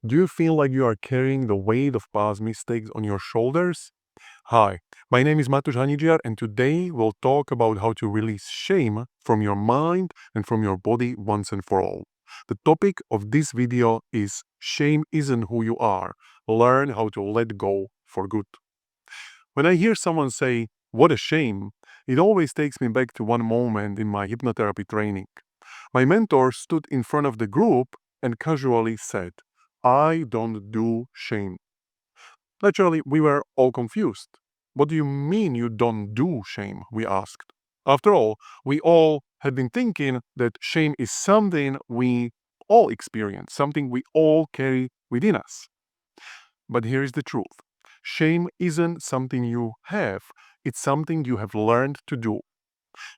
Do you feel like you are carrying the weight of past mistakes on your shoulders? Hi, my name is Matusz Hanidziar, and today we'll talk about how to release shame from your mind and from your body once and for all. The topic of this video is shame isn't who you are. Learn how to let go for good. When I hear someone say, "What a shame," it always takes me back to one moment in my hypnotherapy training. My mentor stood in front of the group and casually said, "I don't do shame." Naturally, we were all confused. "What do you mean you don't do shame?" we asked. After all, we all had been thinking that shame is something we all experience, something we all carry within us. But here is the truth: shame isn't something you have, it's something you have learned to do.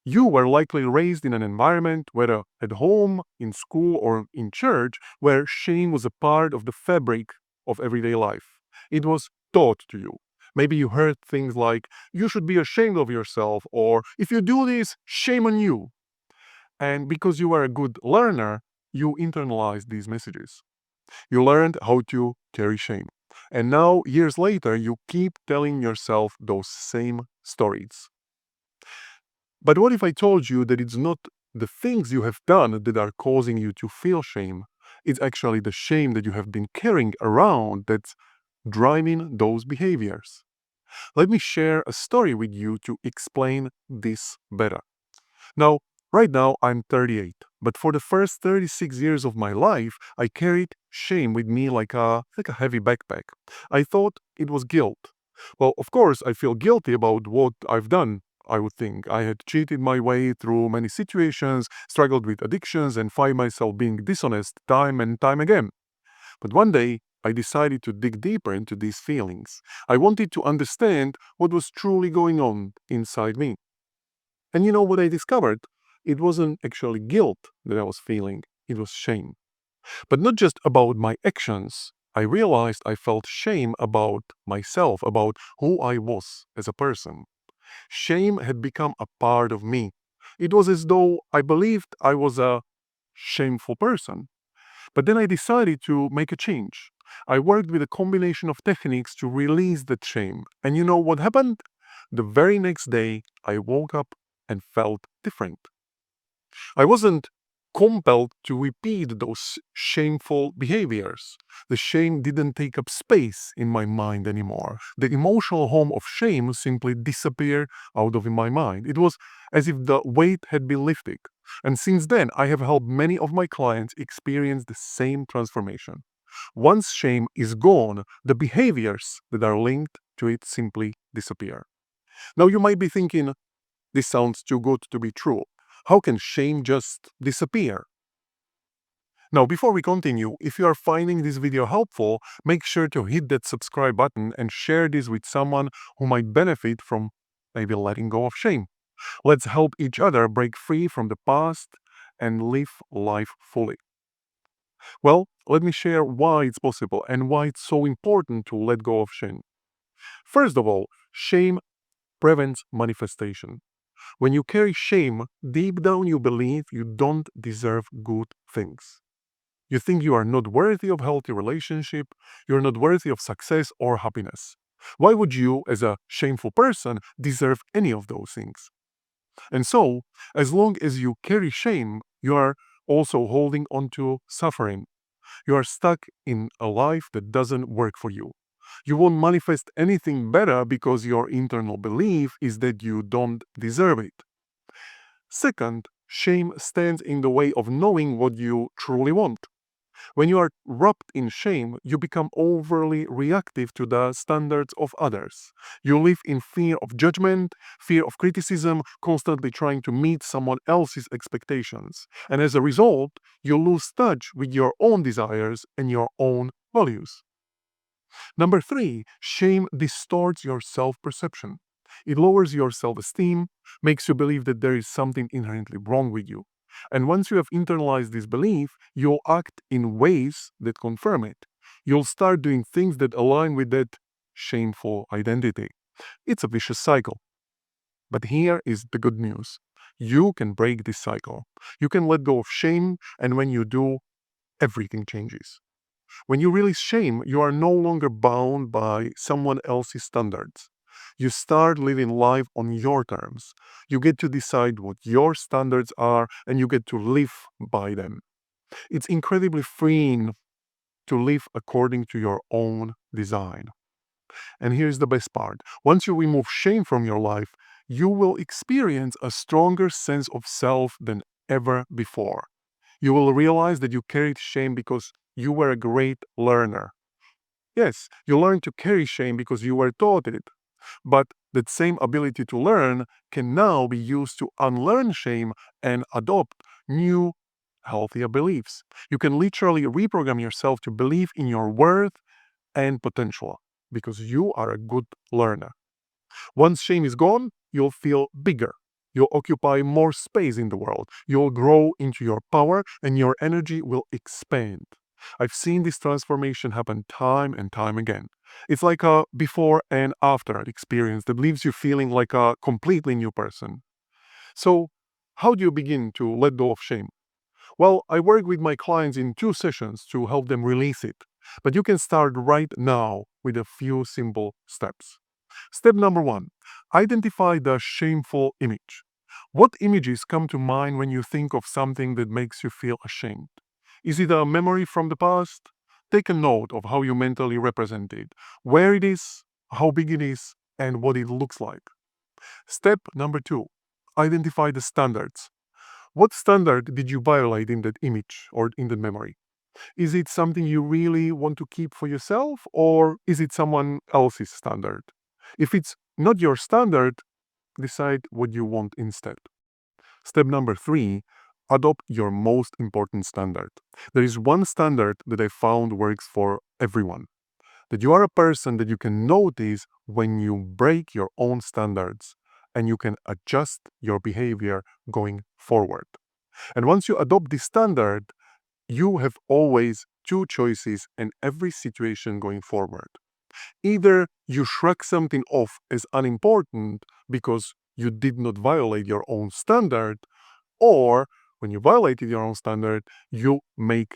You were likely raised in an environment, whether at home, in school, or in church, where shame was a part of the fabric of everyday life. It was taught to you. Maybe you heard things like, "You should be ashamed of yourself," or "If you do this, shame on you." And because you were a good learner, you internalized these messages. You learned how to carry shame. And now, years later, you keep telling yourself those same stories. But what if I told you that it's not the things you have done that are causing you to feel shame? It's actually the shame that you have been carrying around that's driving those behaviors. Let me share a story with you to explain this better. Now, right now I'm 38, but for the first 36 years of my life, I carried shame with me like a heavy backpack. I thought it was guilt. Well, of course, I feel guilty about what I've done. I would think I had cheated my way through many situations, struggled with addictions, and find myself being dishonest time and time again. But one day, I decided to dig deeper into these feelings. I wanted to understand what was truly going on inside me. And you know what I discovered? It wasn't actually guilt that I was feeling, it was shame. But not just about my actions. I realized I felt shame about myself, about who I was as a person. Shame had become a part of me. It was as though I believed I was a shameful person. But then I decided to make a change. I worked with a combination of techniques to release that shame. And you know what happened? The very next day, I woke up and felt different. I wasn't compelled to repeat those shameful behaviors. The shame didn't take up space in my mind anymore. The emotional home of shame simply disappeared out of my mind. It was as if the weight had been lifted. And since then, I have helped many of my clients experience the same transformation. Once shame is gone, the behaviors that are linked to it simply disappear. Now, you might be thinking, this sounds too good to be true. How can shame just disappear? Now, before we continue, if you are finding this video helpful, make sure to hit that subscribe button and share this with someone who might benefit from maybe letting go of shame. Let's help each other break free from the past and live life fully. Well, let me share why it's possible and why it's so important to let go of shame. First of all, shame prevents manifestation. When you carry shame, deep down you believe you don't deserve good things. You think you are not worthy of healthy relationship, you're not worthy of success or happiness. Why would you, as a shameful person, deserve any of those things? And so, as long as you carry shame, you are also holding on to suffering. You are stuck in a life that doesn't work for you. You won't manifest anything better because your internal belief is that you don't deserve it. Second, shame stands in the way of knowing what you truly want. When you are wrapped in shame, you become overly reactive to the standards of others. You live in fear of judgment, fear of criticism, constantly trying to meet someone else's expectations. And as a result, you lose touch with your own desires and your own values. Number three, shame distorts your self perception. It lowers your self esteem, makes you believe that there is something inherently wrong with you. And once you have internalized this belief, you'll act in ways that confirm it. You'll start doing things that align with that shameful identity. It's a vicious cycle. But here is the good news: you can break this cycle. You can let go of shame, and when you do, everything changes. When you release shame, you are no longer bound by someone else's standards. You start living life on your terms. You get to decide what your standards are and you get to live by them. It's incredibly freeing to live according to your own design. And here's the best part: once you remove shame from your life, you will experience a stronger sense of self than ever before. You will realize that you carried shame because you were a great learner. Yes, you learned to carry shame because you were taught it, but that same ability to learn can now be used to unlearn shame and adopt new, healthier beliefs. You can literally reprogram yourself to believe in your worth and potential because you are a good learner. Once shame is gone, you'll feel bigger. You'll occupy more space in the world. You'll grow into your power and your energy will expand. I've seen this transformation happen time and time again. It's like a before and after experience that leaves you feeling like a completely new person. So, how do you begin to let go of shame? Well, I work with my clients in 2 sessions to help them release it. But you can start right now with a few simple steps. Step number 1: identify the shameful image. What images come to mind when you think of something that makes you feel ashamed? Is it a memory from the past? Take a note of how you mentally represent it, where it is, how big it is, and what it looks like. Step number 2: identify the standards. What standard did you violate in that image or in the memory? Is it something you really want to keep for yourself, or is it someone else's standard? If it's not your standard, decide what you want instead. Step number 3: adopt your most important standard. There is one standard that I found works for everyone: that you are a person that you can notice when you break your own standards and you can adjust your behavior going forward. And once you adopt this standard, you have always two choices in every situation going forward. Either you shrug something off as unimportant because you did not violate your own standard, or when you violated your own standard, you make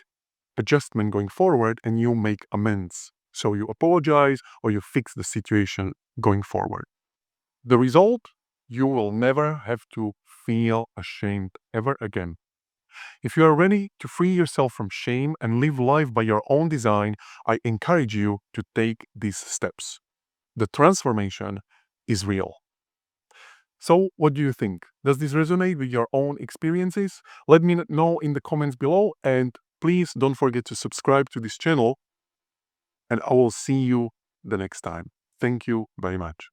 adjustment going forward and you make amends. So you apologize or you fix the situation going forward. The result: you will never have to feel ashamed ever again. If you are ready to free yourself from shame and live life by your own design, I encourage you to take these steps. The transformation is real. So, what do you think? Does this resonate with your own experiences? Let me know in the comments below, and please don't forget to subscribe to this channel, and I will see you the next time. Thank you very much.